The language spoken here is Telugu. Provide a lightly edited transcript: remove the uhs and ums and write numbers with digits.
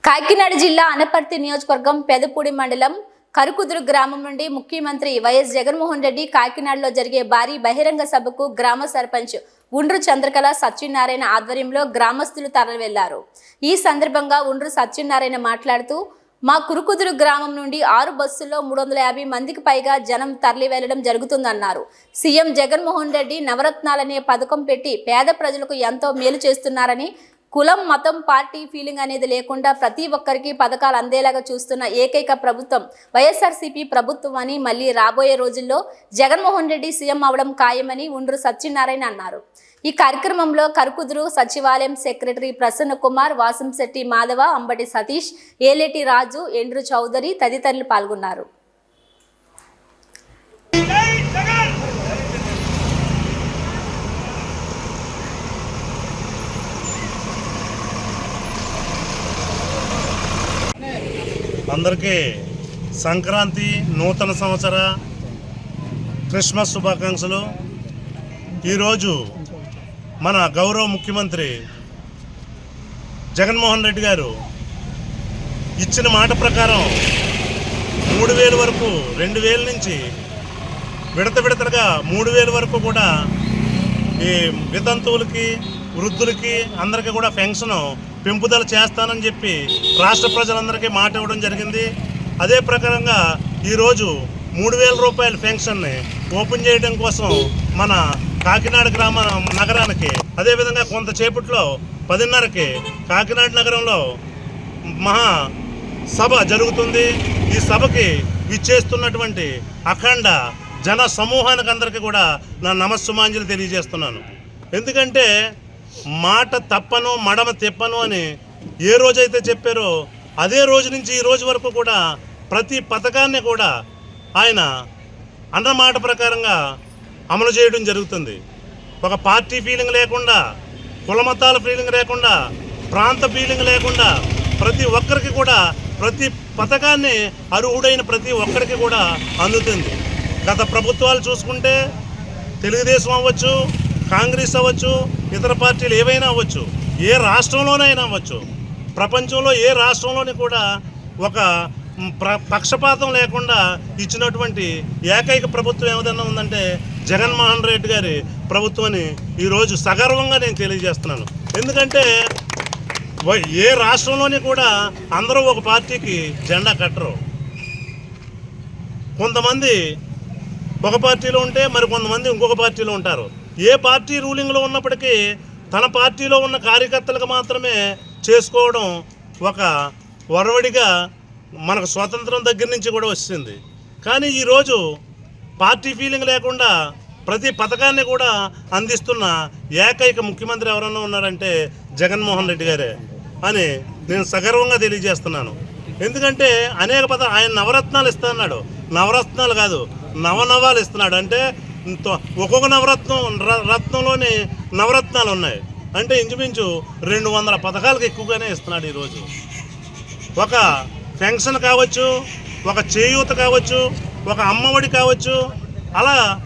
కాకినాడ జిల్లా అనపర్తి నియోజకవర్గం పెదపూడి మండలం కరుకుదురు గ్రామం నుండి ముఖ్యమంత్రి వైఎస్ జగన్మోహన్ రెడ్డి కాకినాడలో జరిగే భారీ బహిరంగ సభకు గ్రామ సర్పంచ్ ఉండ్రు చంద్రకళ సత్యనారాయణ ఆధ్వర్యంలో గ్రామస్తులు తరలివెళ్లారు. ఈ సందర్భంగా ఉండ్రు సత్యనారాయణ మాట్లాడుతూ మా కురుకుదురు గ్రామం నుండి 6 బస్సుల్లో 350 మందికి పైగా జనం తరలి వెళ్లడం జరుగుతుందన్నారు. సీఎం జగన్మోహన్ రెడ్డి నవరత్నాలనే పథకం పెట్టి పేద ప్రజలకు ఎంతో మేలు చేస్తున్నారని, కులం మతం పార్టీ ఫీలింగ్ అనేది లేకుండా ప్రతి ఒక్కరికి పథకాలు అందేలాగా చూస్తున్న ఏకైక ప్రభుత్వం వైఎస్ఆర్సీపీ ప్రభుత్వం అని, మళ్ళీ రాబోయే రోజుల్లో జగన్మోహన్ రెడ్డి సీఎం అవడం ఖాయమని ఉండ్రు సత్యనారాయణ అన్నారు. ఈ కార్యక్రమంలో కరుకుదురు సచివాలయం సెక్రటరీ ప్రసన్న కుమార్, వాసంశెట్టి మాధవ, అంబటి సతీష్, ఏలేటి రాజు, ఎండ్రు చౌదరి తదితరులు పాల్గొన్నారు. అందరికీ సంక్రాంతి, నూతన సంవత్సర, క్రిస్మస్ శుభాకాంక్షలు. ఈరోజు మన గౌరవ ముఖ్యమంత్రి జగన్మోహన్ రెడ్డి గారు ఇచ్చిన మాట ప్రకారం 3,000 వరకు, 2,000 నుంచి విడతగా 3,000 వరకు కూడా ఈ వితంతువులకి, వృద్ధులకి అందరికీ కూడా పెన్షన్ పెంపుదల చేస్తానని చెప్పి రాష్ట్ర ప్రజలందరికీ మాట ఇవ్వడం జరిగింది. అదే ప్రకారంగా ఈరోజు 3,000 రూపాయల పెన్షన్ని ఓపెన్ చేయడం కోసం మన కాకినాడ నగరానికి, అదేవిధంగా కొంతసేపట్లో 10:30కి కాకినాడ నగరంలో మహా సభ జరుగుతుంది. ఈ సభకి విచ్చేస్తున్నటువంటి అఖండ జన సమూహానికి అందరికీ కూడా నా నమస్సుమాంజలి తెలియజేస్తున్నాను. ఎందుకంటే మాట తప్పను, మడమ తిప్పను అని ఏ రోజైతే చెప్పారో అదే రోజు నుంచి ఈ రోజు వరకు కూడా ప్రతి పథకాన్ని కూడా ఆయన అన్నమాట ప్రకారంగా అమలు చేయడం జరుగుతుంది. ఒక పార్టీ ఫీలింగ్ లేకుండా, కులమతాల ఫీలింగ్ లేకుండా, ప్రాంత ఫీలింగ్ లేకుండా ప్రతి ఒక్కరికి కూడా ప్రతి పథకాన్ని అర్హుడైన ప్రతి ఒక్కరికి కూడా అందుతుంది. గత ప్రభుత్వాలు చూసుకుంటే తెలుగుదేశం అవ్వచ్చు, కాంగ్రెస్ అవ్వచ్చు, ఇతర పార్టీలు ఏవైనా అవ్వచ్చు, ఏ రాష్ట్రంలోనైనా అవ్వచ్చు, ప్రపంచంలో ఏ రాష్ట్రంలోని కూడా ఒక పక్షపాతం లేకుండా ఇచ్చినటువంటి ఏకైక ప్రభుత్వం ఏదైనా ఉందంటే జగన్మోహన్ రెడ్డి గారి ప్రభుత్వం అని ఈరోజు సగర్వంగా నేను తెలియజేస్తున్నాను. ఎందుకంటే ఏ రాష్ట్రంలోని కూడా అందరూ ఒక పార్టీకి జెండా కట్టరు. కొంతమంది ఒక పార్టీలో ఉంటే మరి కొంతమంది ఇంకొక పార్టీలో ఉంటారు. ఏ పార్టీ రూలింగ్లో ఉన్నప్పటికీ తన పార్టీలో ఉన్న కార్యకర్తలకు మాత్రమే చేసుకోవడం ఒక వరవడిగా మనకు స్వాతంత్రం దగ్గర నుంచి కూడా వచ్చింది. కానీ ఈరోజు పార్టీ ఫీలింగ్ లేకుండా ప్రతి పథకాన్ని కూడా అందిస్తున్న ఏకైక ముఖ్యమంత్రి ఎవరన్నా ఉన్నారంటే జగన్మోహన్ రెడ్డి గారే అని నేను సగర్వంగా తెలియజేస్తున్నాను. ఎందుకంటే అనేక ఆయన నవరత్నాలు ఇస్తా అన్నాడు. నవరత్నాలు కాదు, నవనవాలు ఇస్తున్నాడు. అంటే ఒక్కొక్క రత్నంలోని నవరత్నాలు ఉన్నాయి. అంటే ఇంచుమించు 200 పథకాలకు ఎక్కువగానే ఇస్తున్నాడు. ఈరోజు ఒక పెన్షన్ కావచ్చు, ఒక చేయూత కావచ్చు, ఒక అమ్మఒడి కావచ్చు, అలా